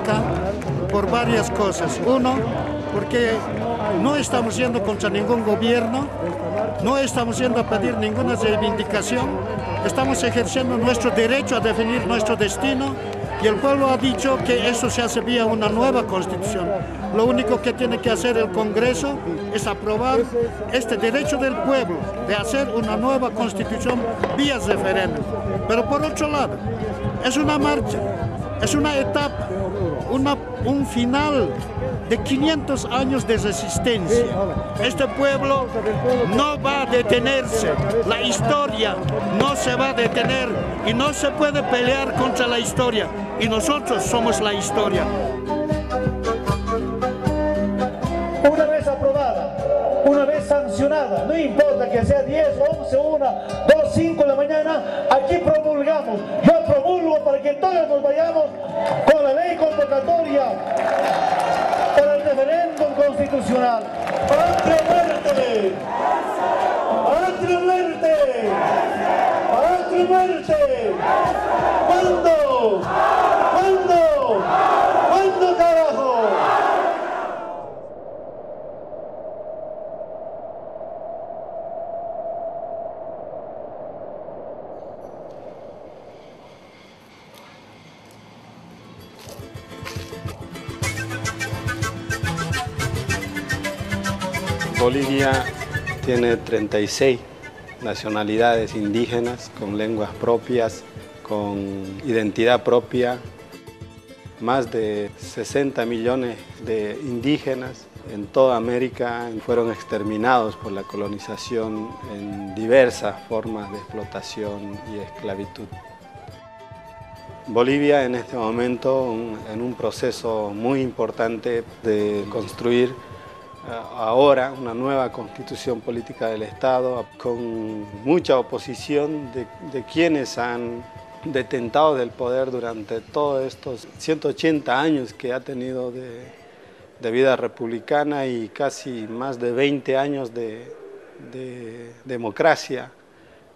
acá por varias cosas. Uno, porque no estamos yendo contra ningún gobierno, no estamos yendo a pedir ninguna reivindicación, estamos ejerciendo nuestro derecho a definir nuestro destino y el pueblo ha dicho que eso se hace vía una nueva constitución. Lo único que tiene que hacer el Congreso es aprobar este derecho del pueblo de hacer una nueva constitución vía referéndum. Pero por otro lado, es una marcha, es una etapa, un final de 500 años de resistencia. Este pueblo no va a detenerse, la historia no se va a detener y no se puede pelear contra la historia y nosotros somos la historia. Una vez aprobada, una vez sancionada, no importa que sea 10, 11, 1, 2, 5 de la mañana, aquí promulgamos. Yo promulgo para que todos nos vayamos con la ley convocatoria para el referéndum constitucional. ¡Patria muerte! ¡Patria muerte! ¡Patria muerte! ¿Cuándo? ¿Cuándo? ¿Cuándo, carajo? Bolivia tiene 36 nacionalidades indígenas con lenguas propias, con identidad propia, más de 60 millones de indígenas en toda América fueron exterminados por la colonización en diversas formas de explotación y esclavitud. Bolivia en este momento en un proceso muy importante de construir ahora una nueva constitución política del Estado con mucha oposición de quienes han detentado del poder durante todos estos 180 años que ha tenido de vida republicana y casi más de 20 años de democracia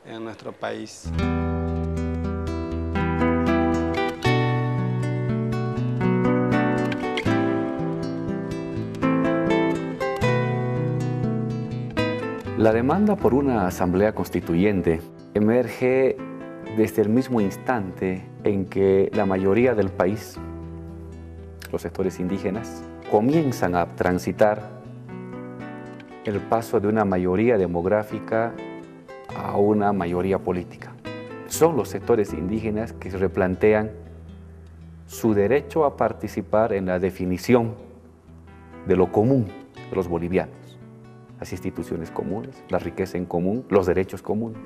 en nuestro país. La demanda por una asamblea constituyente emerge desde el mismo instante en que la mayoría del país, los sectores indígenas, comienzan a transitar el paso de una mayoría demográfica a una mayoría política. Son los sectores indígenas que se replantean su derecho a participar en la definición de lo común de los bolivianos. Las instituciones comunes, la riqueza en común, los derechos comunes.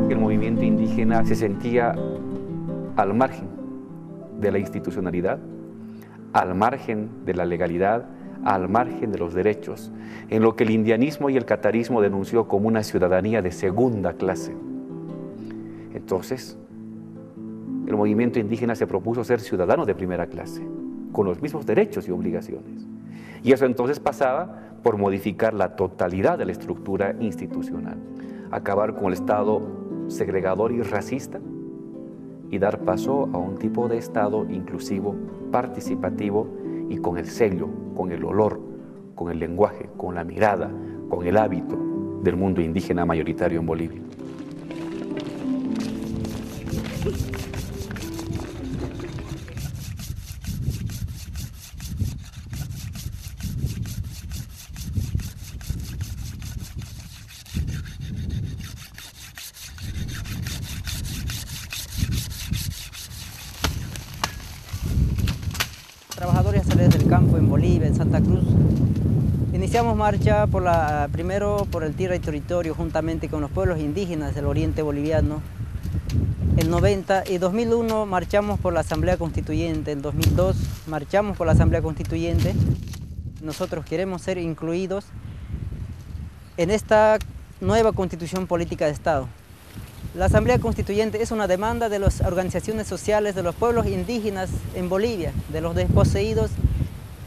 El movimiento indígena se sentía al margen de la institucionalidad, al margen de la legalidad, al margen de los derechos, en lo que el indianismo y el catarismo denunció como una ciudadanía de segunda clase. Entonces, el movimiento indígena se propuso ser ciudadanos de primera clase, con los mismos derechos y obligaciones. Y eso entonces pasaba por modificar la totalidad de la estructura institucional, acabar con el Estado segregador y racista y dar paso a un tipo de Estado inclusivo, participativo y con el sello, con el olor, con el lenguaje, con la mirada, con el hábito del mundo indígena mayoritario en Bolivia. Trabajadores Sociales del Campo en Bolivia, en Santa Cruz. Iniciamos marcha primero por el tierra y territorio juntamente con los pueblos indígenas del oriente boliviano. El 90 y 2001 marchamos por la Asamblea Constituyente, el 2002 marchamos por la Asamblea Constituyente. Nosotros queremos ser incluidos en esta nueva Constitución Política de Estado. La Asamblea Constituyente es una demanda de las organizaciones sociales de los pueblos indígenas en Bolivia, de los desposeídos,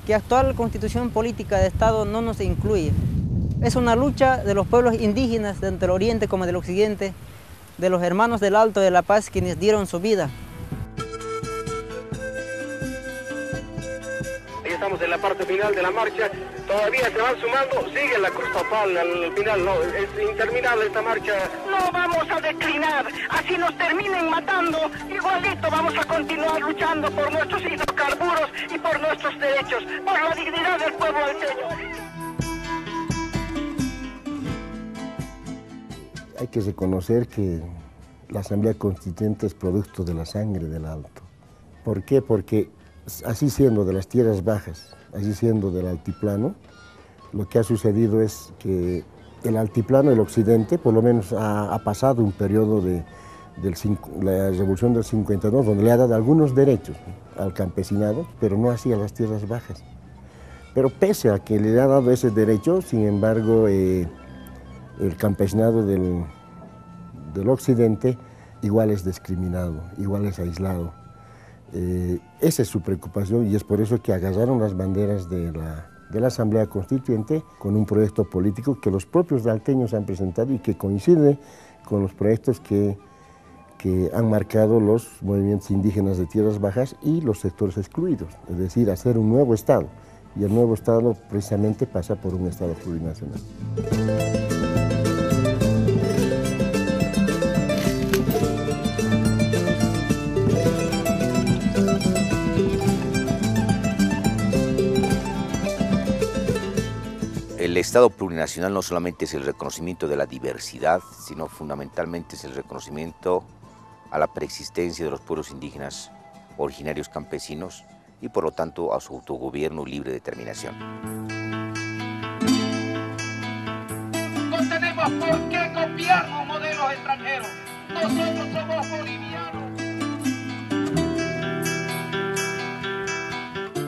que la actual Constitución Política de Estado no nos incluye. Es una lucha de los pueblos indígenas, tanto del oriente como del occidente, de los hermanos del Alto de La Paz, quienes dieron su vida. Ahí estamos en la parte final de la marcha, todavía se van sumando, sigue la cruz papal al final, no, es interminable esta marcha. No vamos a declinar, así nos terminen matando, igualito vamos a continuar luchando por nuestros hidrocarburos y por nuestros derechos, por la dignidad del pueblo alteño. Hay que reconocer que la Asamblea Constituyente es producto de la sangre del Alto. ¿Por qué? Porque así siendo de las tierras bajas, así siendo del altiplano, lo que ha sucedido es que el altiplano, el occidente, por lo menos ha pasado un periodo de la Revolución del 52, donde le ha dado algunos derechos al campesinado, pero no así a las tierras bajas. Pero pese a que le ha dado ese derecho, sin embargo, el campesinado del occidente igual es discriminado, igual es aislado. Esa es su preocupación y es por eso que agarraron las banderas de la Asamblea Constituyente con un proyecto político que los propios alteños han presentado y que coincide con los proyectos que han marcado los movimientos indígenas de tierras bajas y los sectores excluidos, es decir, hacer un nuevo Estado. Y el nuevo Estado precisamente pasa por un Estado plurinacional. El Estado plurinacional no solamente es el reconocimiento de la diversidad, sino fundamentalmente es el reconocimiento a la preexistencia de los pueblos indígenas originarios campesinos y por lo tanto a su autogobierno y libre determinación. No tenemos por qué copiarnos modelos extranjeros, nosotros somos bolivianos.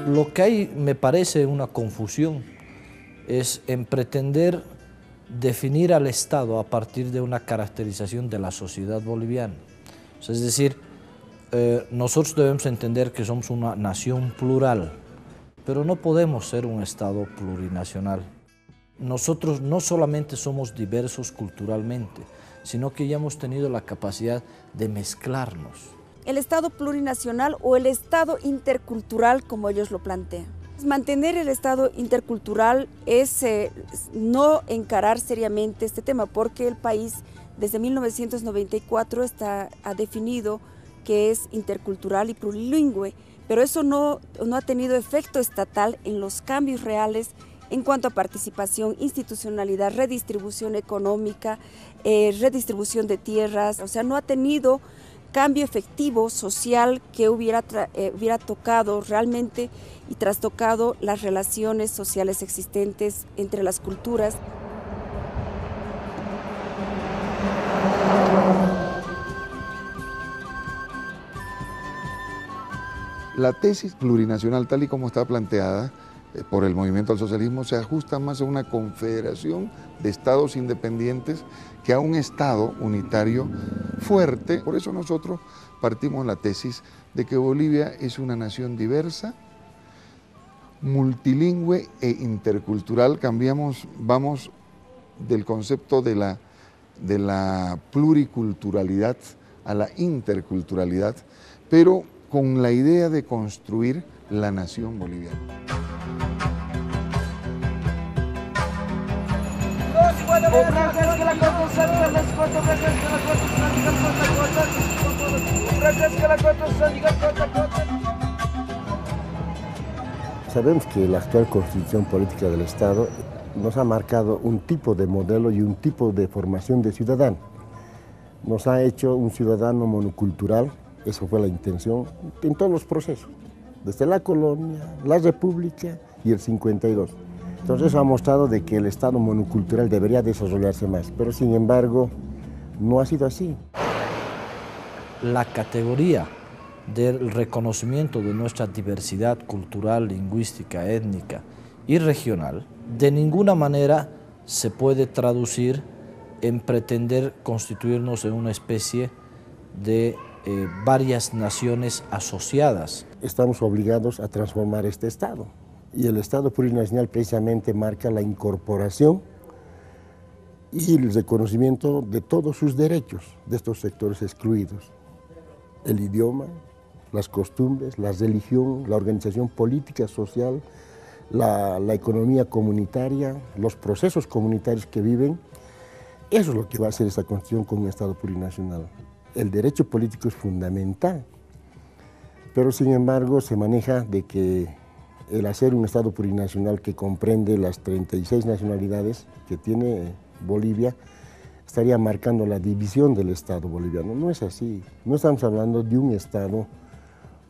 Lo que hay me parece una confusión es en pretender definir al Estado a partir de una caracterización de la sociedad boliviana. O sea, es decir, nosotros debemos entender que somos una nación plural, pero no podemos ser un Estado plurinacional. Nosotros no solamente somos diversos culturalmente, sino que ya hemos tenido la capacidad de mezclarnos. El Estado plurinacional o el Estado intercultural, como ellos lo plantean. Mantener el Estado intercultural es no encarar seriamente este tema, porque el país desde 1994 ha definido que es intercultural y plurilingüe, pero eso no ha tenido efecto estatal en los cambios reales en cuanto a participación, institucionalidad, redistribución económica, redistribución de tierras, o sea, no ha tenido cambio efectivo social que hubiera tocado realmente y trastocado las relaciones sociales existentes entre las culturas. La tesis plurinacional, tal y como está planteada por el movimiento al socialismo, se ajusta más a una confederación de estados independientes que a un Estado unitario fuerte. Por eso nosotros partimos la tesis de que Bolivia es una nación diversa, multilingüe e intercultural. Vamos del concepto de la pluriculturalidad a la interculturalidad, pero con la idea de construir la nación boliviana. Sabemos que la actual constitución política del Estado nos ha marcado un tipo de modelo y un tipo de formación de ciudadano. Nos ha hecho un ciudadano monocultural, eso fue la intención en todos los procesos, desde la colonia, la república y el 52. Entonces eso ha mostrado de que el Estado monocultural debería desarrollarse más, pero sin embargo no ha sido así. La categoría del reconocimiento de nuestra diversidad cultural, lingüística, étnica y regional, de ninguna manera se puede traducir en pretender constituirnos en una especie de varias naciones asociadas. Estamos obligados a transformar este Estado y el Estado plurinacional precisamente marca la incorporación y el reconocimiento de todos sus derechos de estos sectores excluidos. El idioma, las costumbres, la religión, la organización política, social, la economía comunitaria, los procesos comunitarios que viven. Eso es lo que va a hacer esta Constitución con un Estado plurinacional. El derecho político es fundamental, pero sin embargo se maneja de que el hacer un Estado plurinacional que comprende las 36 nacionalidades que tiene Bolivia estaría marcando la división del Estado boliviano. No es así, no estamos hablando de un Estado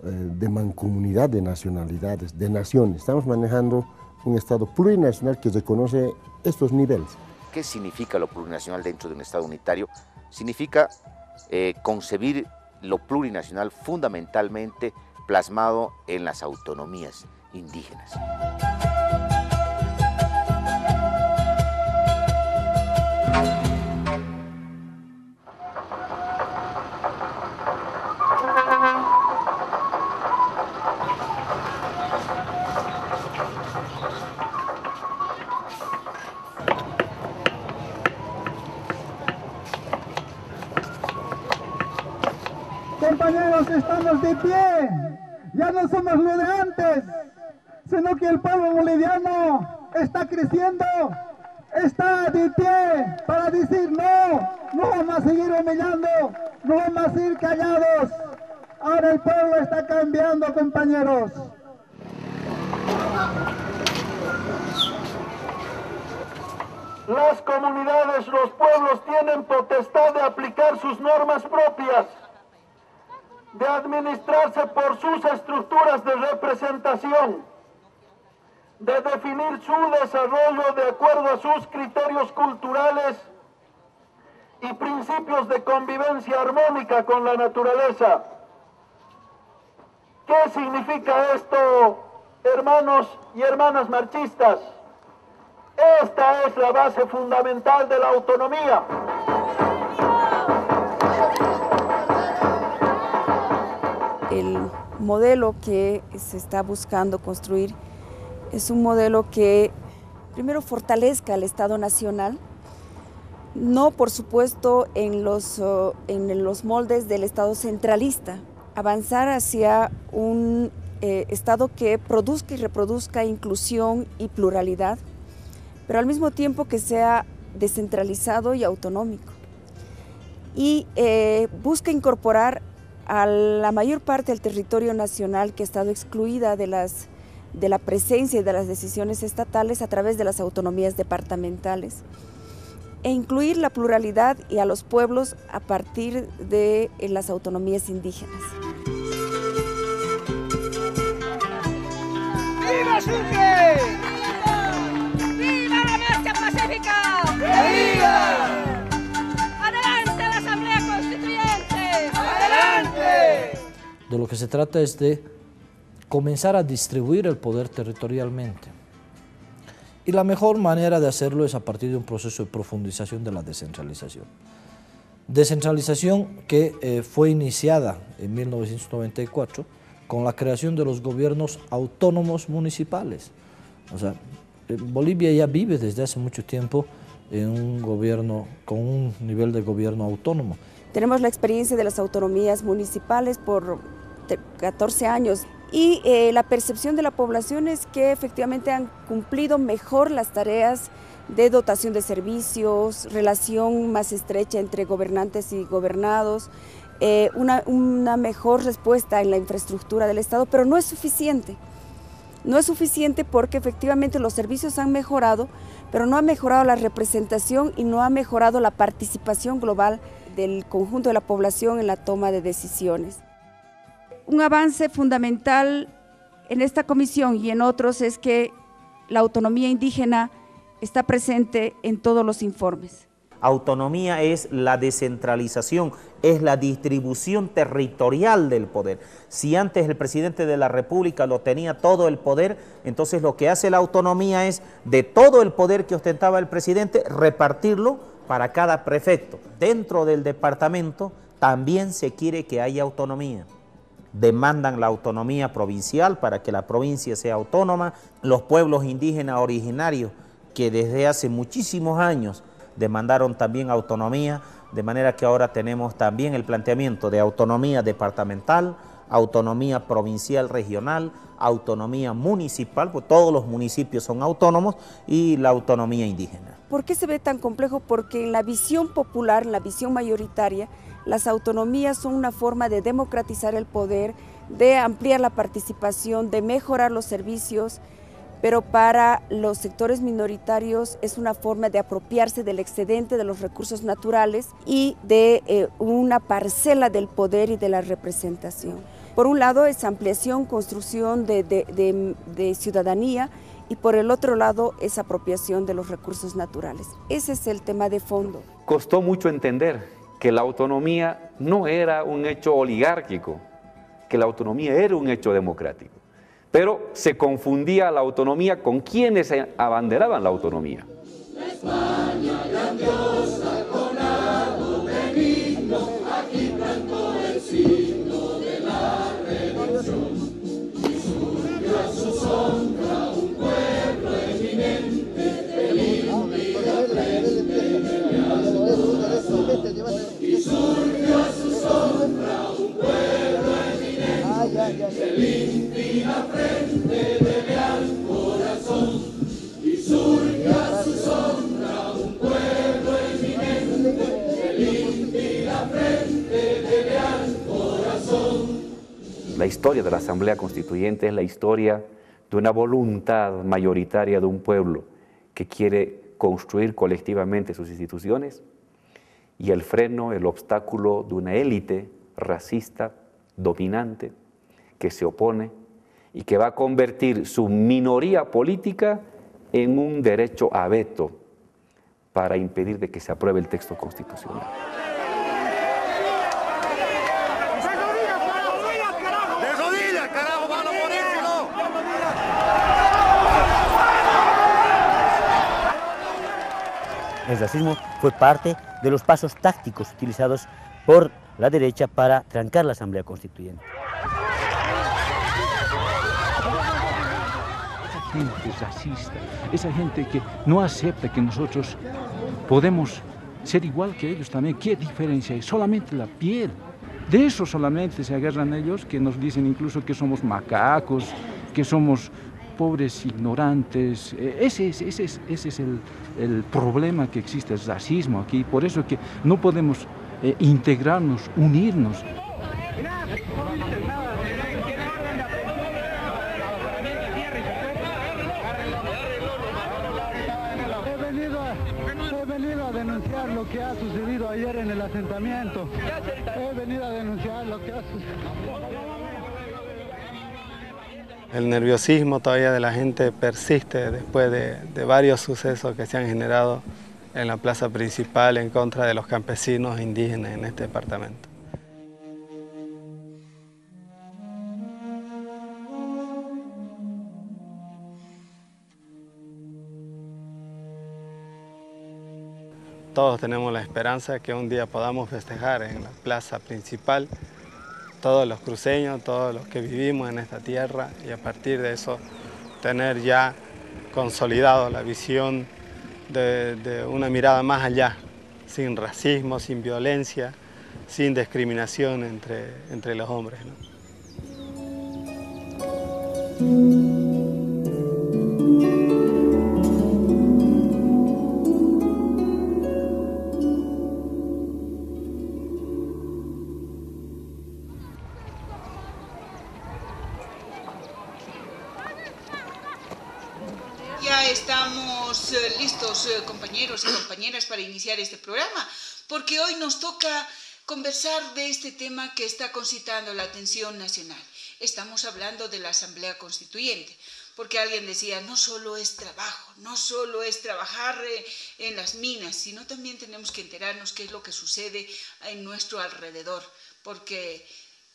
de mancomunidad de nacionalidades, de naciones. Estamos manejando un Estado plurinacional que reconoce estos niveles. ¿Qué significa lo plurinacional dentro de un Estado unitario? Significa concebir lo plurinacional fundamentalmente plasmado en las autonomías indígenas. Compañeros, estamos de pie, ya no somos lo de antes, sino que el pueblo boliviano está creciendo, está de pie para decir no vamos a seguir humillando, no vamos a seguir callados. Ahora el pueblo está cambiando, compañeros. Las comunidades, los pueblos tienen potestad de aplicar sus normas propias, de administrarse por sus estructuras de representación, de definir su desarrollo de acuerdo a sus criterios culturales y principios de convivencia armónica con la naturaleza. ¿Qué significa esto, hermanos y hermanas marchistas? Esta es la base fundamental de la autonomía. El modelo que se está buscando construir es un modelo que primero fortalezca al Estado Nacional, no por supuesto en los moldes del Estado centralista, avanzar hacia un Estado que produzca y reproduzca inclusión y pluralidad, pero al mismo tiempo que sea descentralizado y autonómico. Y busca incorporar a la mayor parte del territorio nacional que ha estado excluida de la presencia y de las decisiones estatales a través de las autonomías departamentales, e incluir la pluralidad y a los pueblos a partir de las autonomías indígenas. ¡Viva Sucre! ¡Viva la marcha pacífica! ¡Que viva! ¡Adelante la Asamblea Constituyente! ¡Adelante! De lo que se trata es de comenzar a distribuir el poder territorialmente. Y la mejor manera de hacerlo es a partir de un proceso de profundización de la descentralización. Descentralización que fue iniciada en 1994 con la creación de los gobiernos autónomos municipales. O sea, Bolivia ya vive desde hace mucho tiempo en un gobierno con un nivel de gobierno autónomo. Tenemos la experiencia de las autonomías municipales por 14 años y la percepción de la población es que efectivamente han cumplido mejor las tareas de dotación de servicios, relación más estrecha entre gobernantes y gobernados, una mejor respuesta en la infraestructura del Estado, pero no es suficiente. No es suficiente porque efectivamente los servicios han mejorado, pero no ha mejorado la representación y no ha mejorado la participación global del conjunto de la población en la toma de decisiones. Un avance fundamental en esta comisión y en otros es que la autonomía indígena está presente en todos los informes. Autonomía es la descentralización, es la distribución territorial del poder. Si antes el presidente de la República lo tenía todo el poder, entonces lo que hace la autonomía es de todo el poder que ostentaba el presidente, repartirlo para cada prefecto. Dentro del departamento también se quiere que haya autonomía. Demandan la autonomía provincial para que la provincia sea autónoma. Los pueblos indígenas originarios que desde hace muchísimos años demandaron también autonomía, de manera que ahora tenemos también el planteamiento de autonomía departamental, autonomía provincial regional, autonomía municipal, pues todos los municipios son autónomos, y la autonomía indígena. ¿Por qué se ve tan complejo? Porque en la visión popular, en la visión mayoritaria, las autonomías son una forma de democratizar el poder, de ampliar la participación, de mejorar los servicios, pero para los sectores minoritarios es una forma de apropiarse del excedente de los recursos naturales y de una parcela del poder y de la representación. Por un lado es ampliación, construcción de ciudadanía, y por el otro lado es apropiación de los recursos naturales. Ese es el tema de fondo. Costó mucho entender que la autonomía no era un hecho oligárquico, que la autonomía era un hecho democrático. Pero se confundía la autonomía con quienes abanderaban la autonomía. España grandiosa, con algo benigno, aquí plantó el signo de la redención. Y surgió a su sombra un pueblo eminente, feliz y la frente de corazón. Y surgió a su sombra un pueblo eminente, feliz y la frente de leal corazón. Y surge a su sombra un pueblo eminente, feliz y la frente de leal corazón. La historia de la Asamblea Constituyente es la historia de una voluntad mayoritaria de un pueblo que quiere construir colectivamente sus instituciones, y el freno, el obstáculo de una élite racista, dominante, que se opone y que va a convertir su minoría política en un derecho a veto para impedir de que se apruebe el texto constitucional. ¡De rodillas, carajo! ¡Van a morir si no! El racismo fue parte de los pasos tácticos utilizados por la derecha para trancar la Asamblea Constituyente. Esa gente racista, esa gente que no acepta que nosotros podemos ser igual que ellos también. ¿Qué diferencia hay? Solamente la piel. De eso solamente se agarran ellos, que nos dicen incluso que somos macacos, que somos pobres ignorantes. Ese es el problema que existe, el racismo aquí. Por eso que no podemos integrarnos, unirnos. He venido a denunciar lo que ha sucedido ayer en el asentamiento. He venido a denunciar lo que ha sucedido. El nerviosismo todavía de la gente persiste después de varios sucesos que se han generado en la plaza principal en contra de los campesinos indígenas en este departamento. Todos tenemos la esperanza de que un día podamos festejar en la plaza principal, todos los cruceños, todos los que vivimos en esta tierra, y a partir de eso tener ya consolidado la visión de una mirada más allá, sin racismo, sin violencia, sin discriminación entre los hombres, ¿no? Ya estamos listos, compañeros y compañeras, para iniciar este programa, porque hoy nos toca conversar de este tema que está concitando la atención nacional. Estamos hablando de la Asamblea Constituyente, porque alguien decía, no solo es trabajo, no solo es trabajar en las minas, sino también tenemos que enterarnos qué es lo que sucede en nuestro alrededor, porque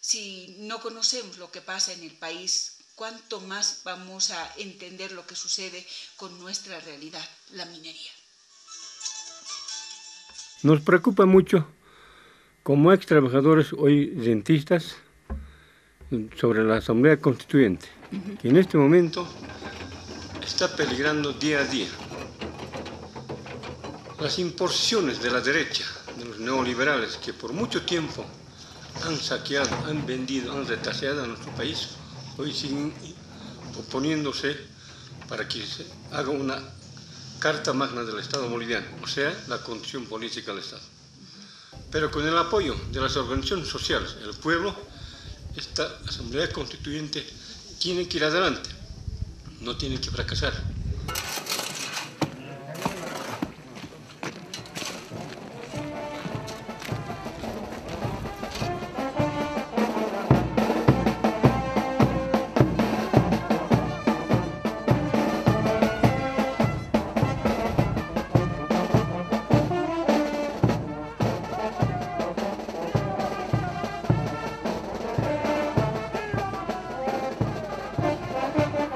si no conocemos lo que pasa en el país, ¿cuánto más vamos a entender lo que sucede con nuestra realidad, la minería? Nos preocupa mucho, como ex trabajadores hoy rentistas, sobre la Asamblea Constituyente, que en este momento está peligrando día a día. Las imposiciones de la derecha, de los neoliberales, que por mucho tiempo han saqueado, han vendido, han retaseado a nuestro país, hoy siguen oponiéndose para que se haga una Carta Magna del Estado boliviano, o sea, la constitución política del Estado. Pero con el apoyo de las organizaciones sociales, el pueblo, esta Asamblea Constituyente tiene que ir adelante, no tiene que fracasar.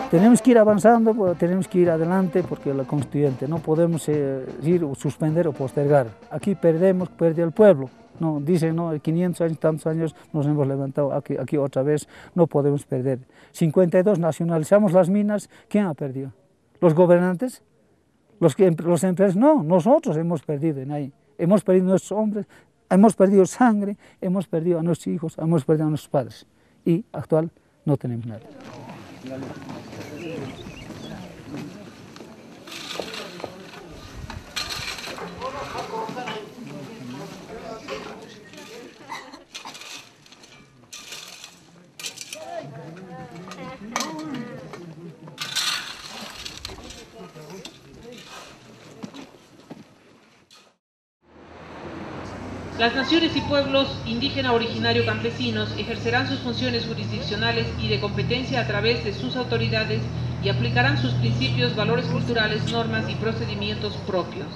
Tenemos que ir avanzando, tenemos que ir adelante porque la constituyente no podemos ir o suspender o postergar. Aquí perdió el pueblo. No, dicen, no, 500 años, tantos años nos hemos levantado, aquí otra vez no podemos perder. 52 nacionalizamos las minas, ¿quién ha perdido? ¿Los gobernantes? ¿Los empresarios? No, nosotros hemos perdido en ahí. Hemos perdido a nuestros hombres, hemos perdido sangre, hemos perdido a nuestros hijos, hemos perdido a nuestros padres. Y actual no tenemos nada. Las naciones y pueblos indígena originario campesinos ejercerán sus funciones jurisdiccionales y de competencia a través de sus autoridades y aplicarán sus principios, valores culturales, normas y procedimientos propios.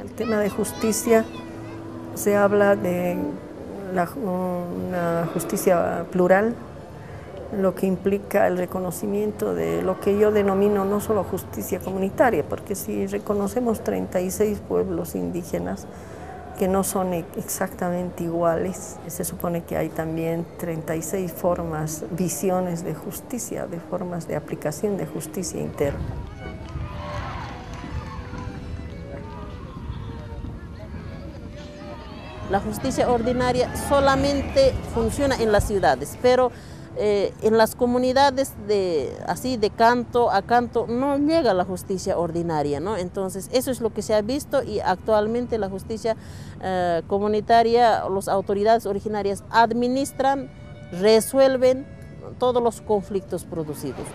El tema de justicia, se habla de una justicia plural, lo que implica el reconocimiento de lo que yo denomino no solo justicia comunitaria, porque si reconocemos 36 pueblos indígenas que no son exactamente iguales, se supone que hay también 36 formas, visiones de justicia, de formas de aplicación de justicia interna. La justicia ordinaria solamente funciona en las ciudades, pero en las comunidades de canto a canto no llega la justicia ordinaria, ¿no? Entonces eso es lo que se ha visto y actualmente la justicia comunitaria, las autoridades originarias administran, resuelven todos los conflictos producidos.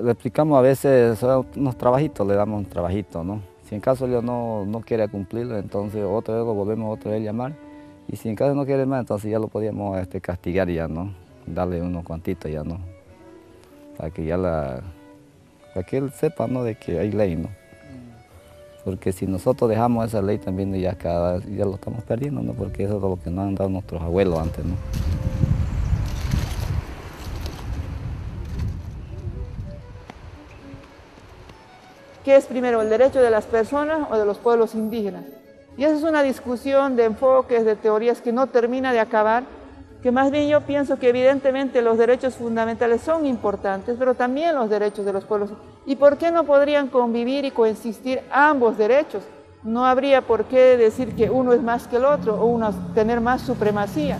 Le explicamos a veces unos trabajitos, le damos un trabajito, ¿no? Si en caso ellos no quiere cumplirlo, entonces otra vez lo volvemos otra vez a llamar. Y si en caso no quiere más, entonces ya lo podíamos castigar ya, ¿no? Darle unos cuantitos ya, ¿no? Para que para que él sepa, ¿no? De que hay ley, ¿no? Porque si nosotros dejamos esa ley también ya ya lo estamos perdiendo, ¿no? Porque eso es lo que nos han dado nuestros abuelos antes, ¿no? ¿Qué es primero, el derecho de las personas o de los pueblos indígenas? Y esa es una discusión de enfoques, de teorías que no termina de acabar, que más bien yo pienso que evidentemente los derechos fundamentales son importantes, pero también los derechos de los pueblos. ¿Y por qué no podrían convivir y coexistir ambos derechos? No habría por qué decir que uno es más que el otro o uno tener más supremacía.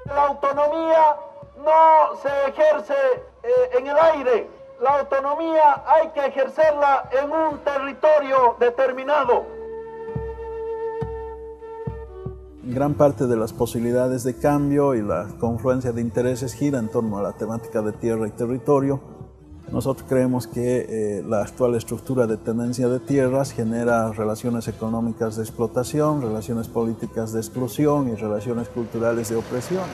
La autonomía no se ejerce en el aire. La autonomía hay que ejercerla en un territorio determinado. Gran parte de las posibilidades de cambio y la confluencia de intereses gira en torno a la temática de tierra y territorio. Nosotros creemos que la actual estructura de tenencia de tierras genera relaciones económicas de explotación, relaciones políticas de exclusión y relaciones culturales de opresión.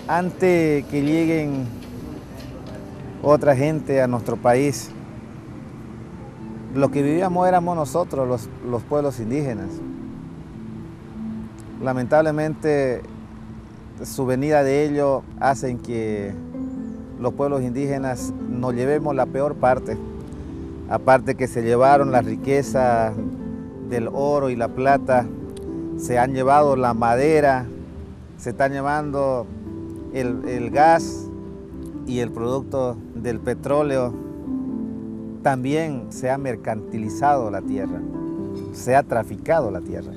Antes que lleguen otra gente a nuestro país, lo que vivíamos éramos nosotros, los pueblos indígenas. Lamentablemente, su venida de ellos hacen que los pueblos indígenas nos llevemos la peor parte. Aparte que se llevaron la riqueza del oro y la plata, se han llevado la madera, se están llevando el gas y el producto del petróleo. También se ha mercantilizado la tierra, se ha traficado la tierra.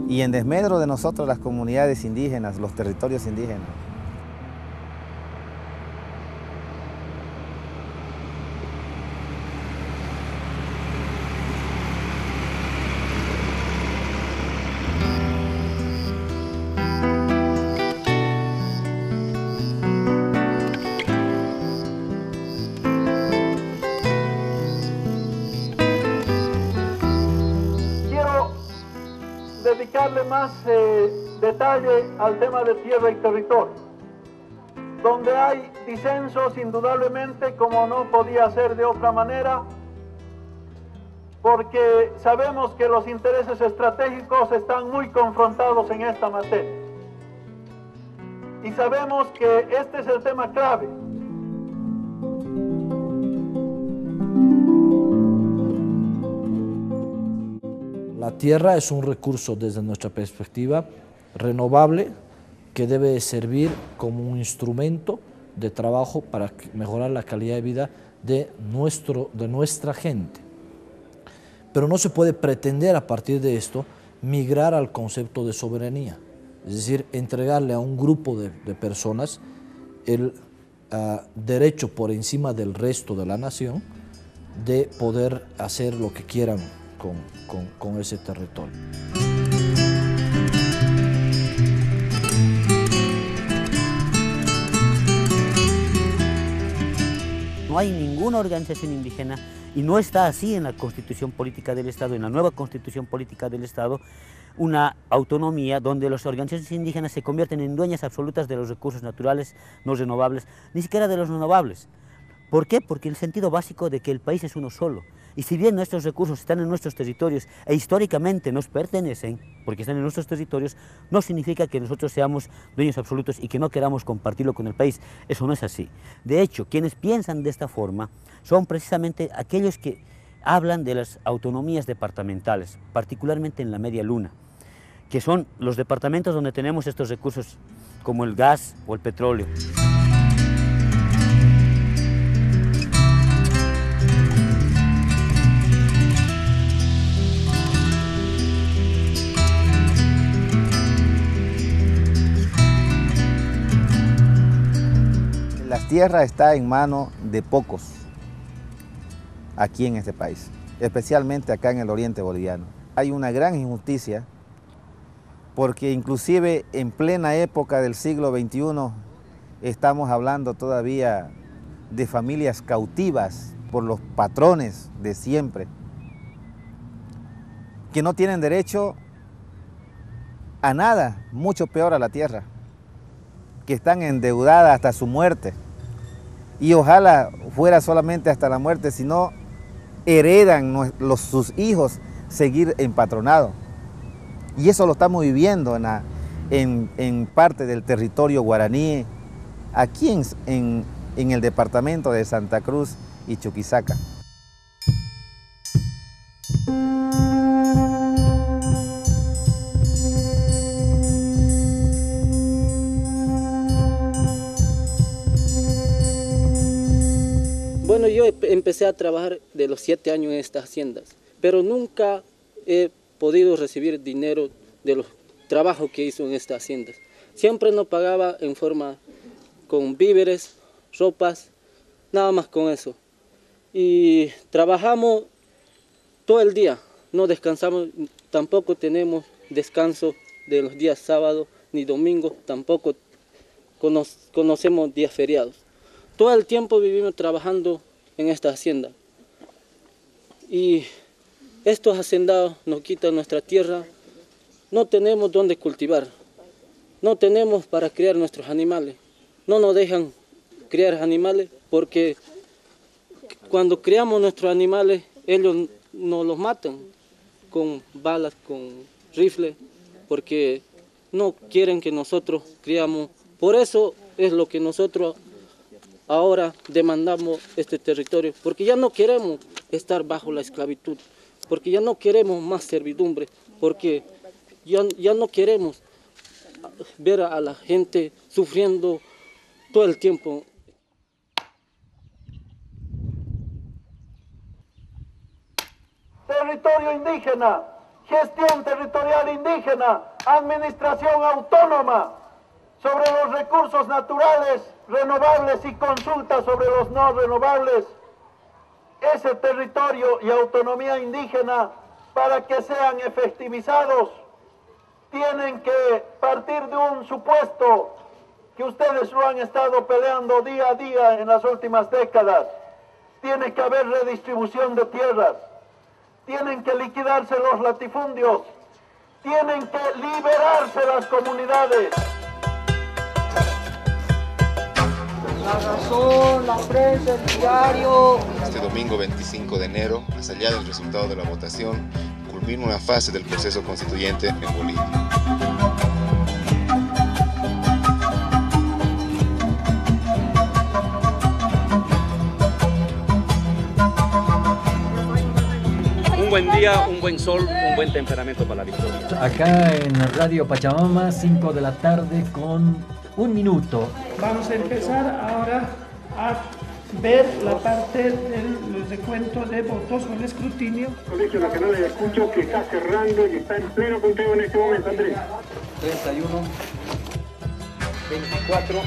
Y en desmedro de nosotros, las comunidades indígenas, los territorios indígenas, dedicarle más detalle al tema de tierra y territorio, donde hay disensos indudablemente, como no podía ser de otra manera, porque sabemos que los intereses estratégicos están muy confrontados en esta materia. Y sabemos que este es el tema clave. La tierra es un recurso, desde nuestra perspectiva, renovable, que debe servir como un instrumento de trabajo para mejorar la calidad de vida de nuestra gente. Pero no se puede pretender a partir de esto migrar al concepto de soberanía, es decir, entregarle a un grupo de personas el derecho por encima del resto de la nación de poder hacer lo que quieran con ese territorio. No hay ninguna organización indígena, y no está así en la Constitución Política del Estado, en la nueva Constitución Política del Estado, una autonomía donde las organizaciones indígenas se convierten en dueñas absolutas de los recursos naturales no renovables, ni siquiera de los renovables. ¿Por qué? Porque el sentido básico de que el país es uno solo. Y si bien nuestros recursos están en nuestros territorios e históricamente nos pertenecen, porque están en nuestros territorios, no significa que nosotros seamos dueños absolutos y que no queramos compartirlo con el país. Eso no es así. De hecho, quienes piensan de esta forma son precisamente aquellos que hablan de las autonomías departamentales, particularmente en la Media Luna, que son los departamentos donde tenemos estos recursos como el gas o el petróleo. La tierra está en manos de pocos aquí en este país, especialmente acá en el oriente boliviano. Hay una gran injusticia porque inclusive en plena época del siglo XXI estamos hablando todavía de familias cautivas por los patrones de siempre, que no tienen derecho a nada, mucho peor a la tierra, que están endeudadas hasta su muerte. Y ojalá fuera solamente hasta la muerte, sino heredan sus hijos seguir empatronados. Y eso lo estamos viviendo en parte del territorio guaraní, aquí en el departamento de Santa Cruz y Chuquisaca. Bueno, yo empecé a trabajar de los 7 años en estas haciendas, pero nunca he podido recibir dinero de los trabajos que hizo en estas haciendas. Siempre nos pagaba en forma con víveres, ropas, nada más con eso. Y trabajamos todo el día, no descansamos, tampoco tenemos descanso de los días sábados ni domingos, tampoco conocemos días feriados. Todo el tiempo vivimos trabajando en esta hacienda. Y estos hacendados nos quitan nuestra tierra, no tenemos dónde cultivar, no tenemos para criar nuestros animales, no nos dejan criar animales porque cuando criamos nuestros animales ellos nos los matan con balas, con rifles, porque no quieren que nosotros criamos. Por eso es lo que nosotros ahora demandamos este territorio, porque ya no queremos estar bajo la esclavitud, porque ya no queremos más servidumbre, porque ya no queremos ver a la gente sufriendo todo el tiempo. Territorio indígena, gestión territorial indígena, administración autónoma sobre los recursos naturales renovables y consulta sobre los no renovables. Ese territorio y autonomía indígena, para que sean efectivizados, tienen que partir de un supuesto que ustedes lo han estado peleando día a día en las últimas décadas. Tiene que haber redistribución de tierras, tienen que liquidarse los latifundios, tienen que liberarse las comunidades. La razón, la prensa, el diario. Este domingo 25 de enero, más allá del resultado de la votación, culmina una fase del proceso constituyente en Bolivia. Un buen día, un buen sol, un buen temperamento para la victoria. Acá en Radio Pachamama, 5 de la tarde con 1 minuto. Vamos a empezar ahora a ver la parte del recuento de votos o el escrutinio. Colegio Nacional de Ayacucho, que está cerrando y está en pleno conteo en este momento, Andrés. 31, 24.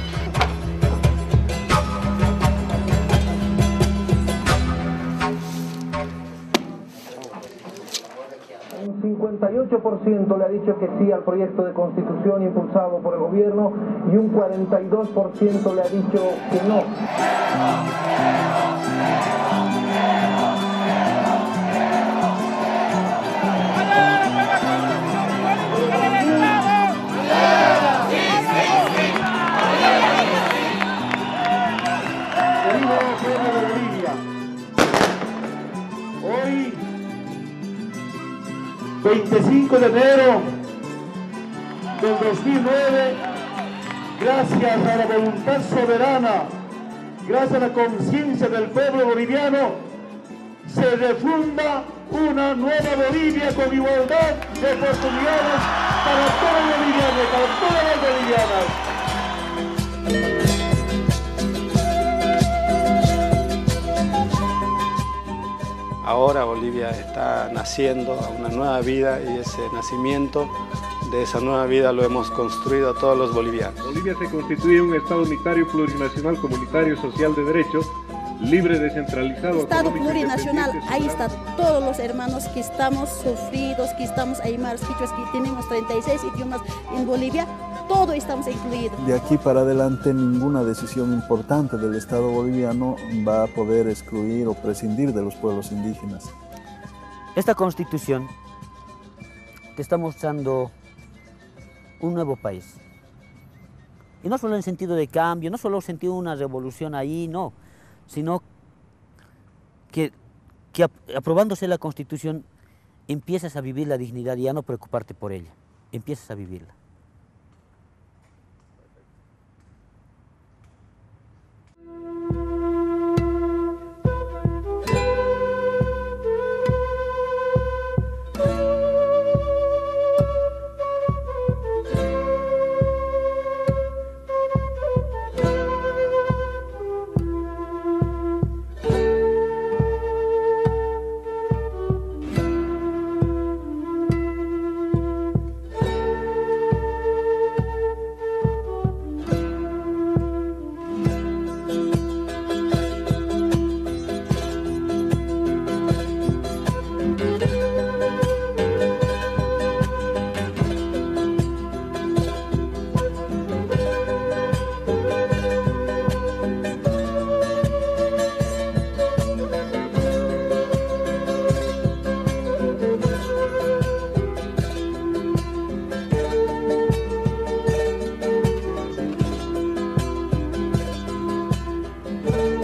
58% le ha dicho que sí al proyecto de constitución impulsado por el gobierno y un 42% le ha dicho que no. Querido pueblo de Bolivia, hoy 25 de enero del 2009, gracias a la voluntad soberana, gracias a la conciencia del pueblo boliviano, se refunda una nueva Bolivia con igualdad de oportunidades para todos los bolivianos, para todas las bolivianas. Ahora Bolivia está naciendo a una nueva vida y ese nacimiento de esa nueva vida lo hemos construido todos los bolivianos. Bolivia se constituye un Estado unitario, plurinacional, comunitario, social de derecho, libre, descentralizado. Estado plurinacional, ahí están todos los hermanos que estamos sufridos, que estamos aymaras, quichuas, que tenemos 36 idiomas en Bolivia, todo estamos incluidos. De aquí para adelante ninguna decisión importante del Estado boliviano va a poder excluir o prescindir de los pueblos indígenas. Esta Constitución te está mostrando un nuevo país. Y no solo en sentido de cambio, no solo en sentido de una revolución ahí, no, sino que aprobándose la Constitución empiezas a vivir la dignidad y a no preocuparte por ella, empiezas a vivirla. Thank you.